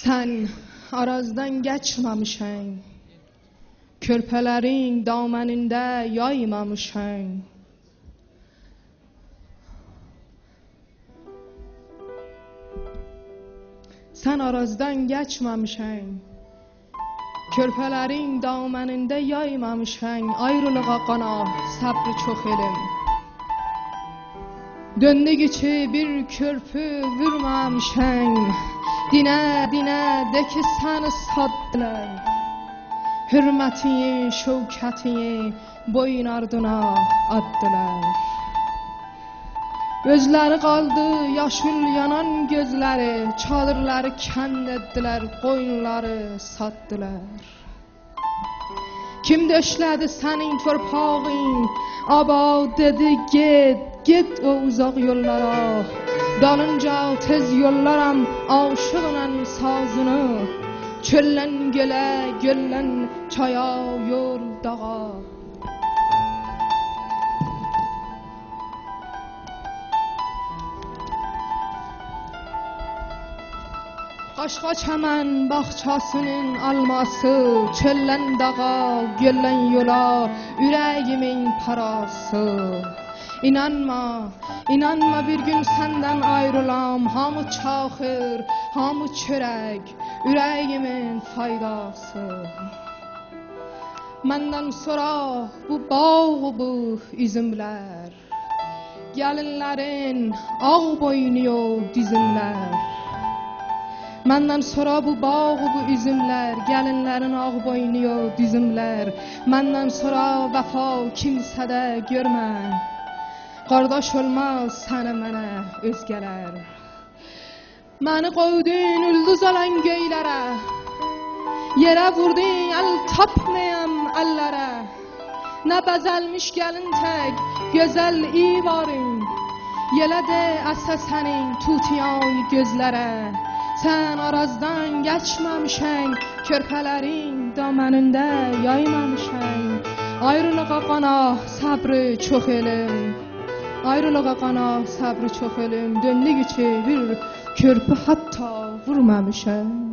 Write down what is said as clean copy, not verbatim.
Sen arazdan geçmemişsin, körpelerin dameninde yaymamışsın. Sen arazdan geçmemişsin, körpelerin dameninde yaymamışsın. Ayrılığa qana sabrı çok elim. Döndü geçi bir körpü vurmamışsın. Dine dine de ki seni sattılar. Hürmetini, şevketini boyun ardına attılar. Gözleri kaldı yaşıl yanan gözleri, çadırları kend ettiler, koyunları sattılar. Kim döşledi senin torpağın, aba dedi git o uzak yollara. Dalınca tez yollaram aşığının sazını, çöllen göle, göllen çaya, yol dağa. Qaşqa çəmən bağçasının alması, çöllen dağa, göllen yola, yüreğimin parası. İnanma bir gün senden ayrılam, hamı çaxır, hamı çörək, yüreğimin faydası. Məndən sonra bu bağ, bu üzümlər, gəlinlərin ağ boynuyor dizimlər. Məndən sonra bu bağ, bu üzümlər, gəlinlərin ağ boynuyor dizimlər. Məndən sonra vəfa kimsədə görmə, qardaş olmaz sənə mənə özgələr. Məni qoydun ulduz olan göylərə, yerə vurdun əl tapmayam əllərə. Nə bəzəlmiş gəlin tək, gözəl ivarın, yelə də əsə sənin tutiyan gözlərə. Sen arazdan geçmemişsin, körpelerin dameninde yaymamışsın. Ayrılığa qana sabrı çok elim, ayrılığa qana sabrı çok elim. Döndü ki bir körpü hatta vurmamışsın.